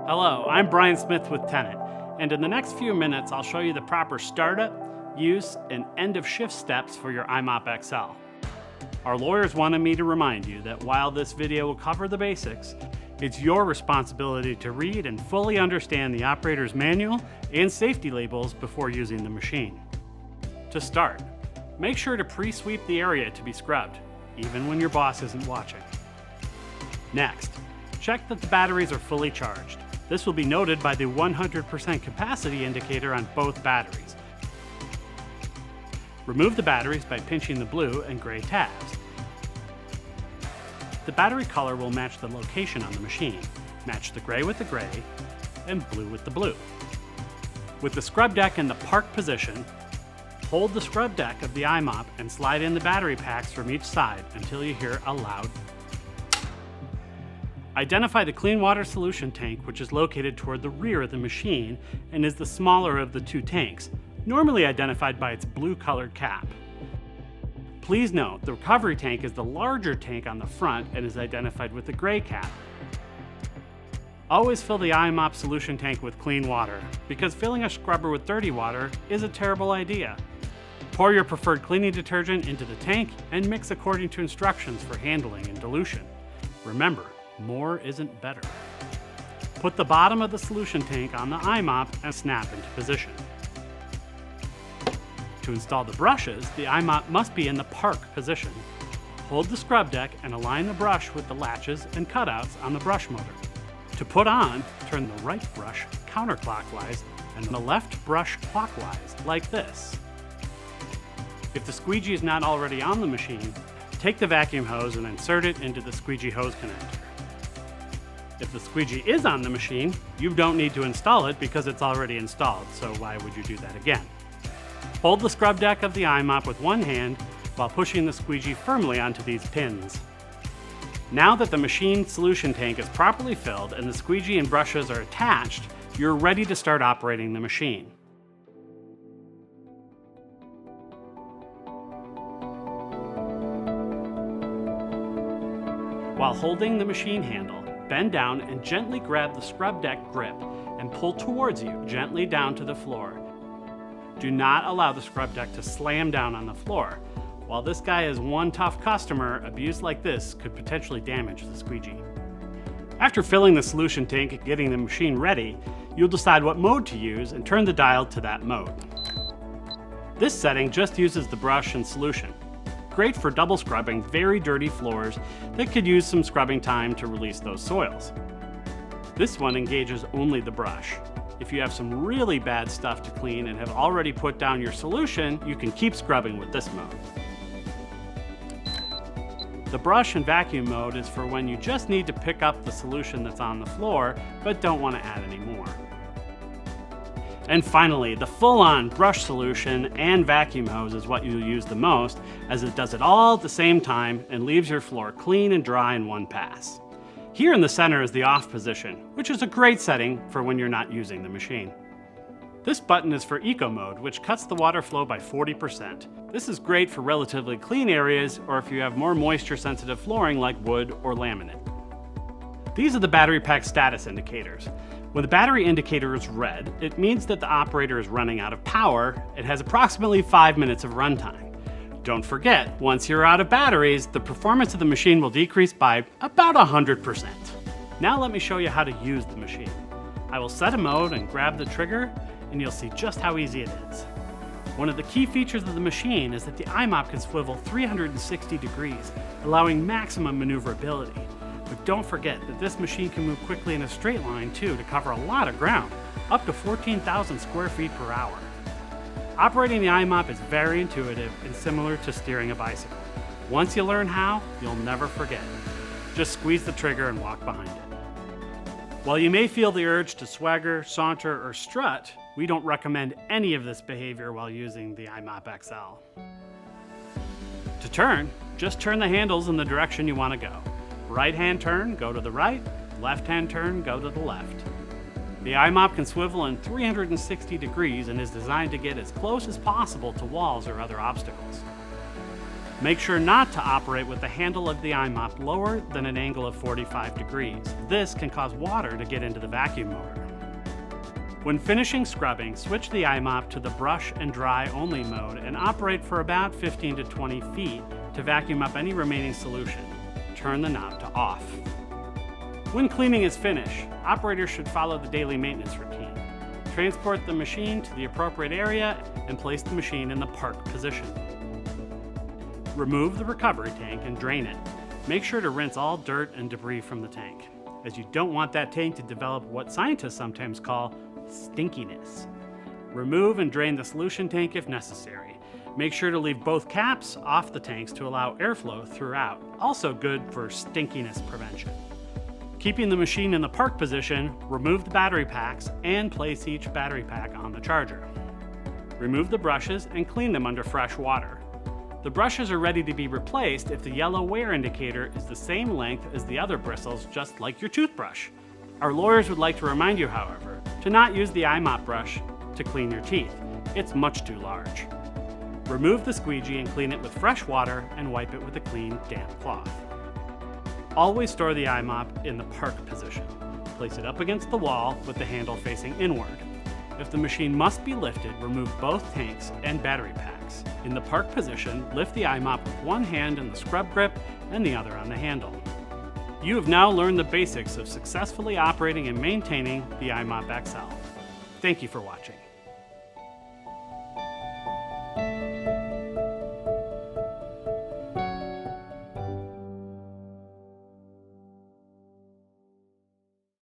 Hello, I'm Brian Smith with Tenet, and in the next few minutes I'll show you the proper startup, use, and end of shift steps for your i-mop XL. Our lawyers wanted me to remind you that while this video will cover the basics, it's your responsibility to read and fully understand the operator's manual and safety labels before using the machine. To start, make sure to pre-sweep the area to be scrubbed, even when your boss isn't watching. Next, check that the batteries are fully charged. This will be noted by the 100% capacity indicator on both batteries. Remove the batteries by pinching the blue and gray tabs. The battery color will match the location on the machine. Match the gray with the gray and blue with the blue. With the scrub deck in the park position, hold the scrub deck of the i-mop and slide in the battery packs from each side until you hear a loud. Identify the clean water solution tank, which is located toward the rear of the machine and is the smaller of the two tanks, normally identified by its blue-colored cap. Please note, the recovery tank is the larger tank on the front and is identified with the gray cap. Always fill the i-mop solution tank with clean water, because filling a scrubber with dirty water is a terrible idea. Pour your preferred cleaning detergent into the tank and mix according to instructions for handling and dilution. Remember, more isn't better. Put the bottom of the solution tank on the i-mop and snap into position. To install the brushes, the i-mop must be in the park position. Hold the scrub deck and align the brush with the latches and cutouts on the brush motor. To put on, turn the right brush counterclockwise and the left brush clockwise, like this. If the squeegee is not already on the machine, take the vacuum hose and insert it into the squeegee hose connector. If the squeegee is on the machine, you don't need to install it because it's already installed, so why would you do that again? Hold the scrub deck of the i-mop with one hand while pushing the squeegee firmly onto these pins. Now that the machine solution tank is properly filled and the squeegee and brushes are attached, you're ready to start operating the machine. While holding the machine handle, bend down and gently grab the scrub deck grip and pull towards you, gently down to the floor. Do not allow the scrub deck to slam down on the floor. While this guy is one tough customer, abuse like this could potentially damage the squeegee. After filling the solution tank and getting the machine ready, you'll decide what mode to use and turn the dial to that mode. This setting just uses the brush and solution. Great for double scrubbing very dirty floors that could use some scrubbing time to release those soils. This one engages only the brush. If you have some really bad stuff to clean and have already put down your solution, you can keep scrubbing with this mode. The brush and vacuum mode is for when you just need to pick up the solution that's on the floor, but don't want to add any more. And finally, the full-on brush solution and vacuum hose is what you'll use the most, as it does it all at the same time and leaves your floor clean and dry in one pass. Here in the center is the off position, which is a great setting for when you're not using the machine. This button is for eco mode, which cuts the water flow by 40%. This is great for relatively clean areas or if you have more moisture sensitive flooring like wood or laminate. These are the battery pack status indicators. When the battery indicator is red, it means that the operator is running out of power. It has approximately 5 minutes of runtime. Don't forget, once you're out of batteries, the performance of the machine will decrease by about 100%. Now let me show you how to use the machine. I will set a mode and grab the trigger, and you'll see just how easy it is. One of the key features of the machine is that the i-mop can swivel 360 degrees, allowing maximum maneuverability. But don't forget that this machine can move quickly in a straight line too to cover a lot of ground, up to 14,000 square feet per hour. Operating the i-mop is very intuitive and similar to steering a bicycle. Once you learn how, you'll never forget. Just squeeze the trigger and walk behind it. While you may feel the urge to swagger, saunter, or strut, we don't recommend any of this behavior while using the i-mop XL. To turn, just turn the handles in the direction you want to go. Right-hand turn, go to the right. Left-hand turn, go to the left. The i-mop can swivel in 360 degrees and is designed to get as close as possible to walls or other obstacles. Make sure not to operate with the handle of the i-mop lower than an angle of 45 degrees. This can cause water to get into the vacuum motor. When finishing scrubbing, switch the i-mop to the brush and dry only mode and operate for about 15 to 20 feet to vacuum up any remaining solution. Turn the knob to off. When cleaning is finished, operators should follow the daily maintenance routine. Transport the machine to the appropriate area and place the machine in the park position. Remove the recovery tank and drain it. Make sure to rinse all dirt and debris from the tank, as you don't want that tank to develop what scientists sometimes call stinkiness. Remove and drain the solution tank if necessary. Make sure to leave both caps off the tanks to allow airflow throughout, also good for stinkiness prevention. Keeping the machine in the park position, remove the battery packs and place each battery pack on the charger. Remove the brushes and clean them under fresh water. The brushes are ready to be replaced if the yellow wear indicator is the same length as the other bristles, just like your toothbrush. Our lawyers would like to remind you, however, to not use the i-mop brush to clean your teeth. It's much too large. Remove the squeegee and clean it with fresh water and wipe it with a clean, damp cloth. Always store the i-mop in the park position. Place it up against the wall with the handle facing inward. If the machine must be lifted, remove both tanks and battery packs. In the park position, lift the i-mop with one hand in the scrub grip and the other on the handle. You have now learned the basics of successfully operating and maintaining the i-mop XL. Thank you for watching.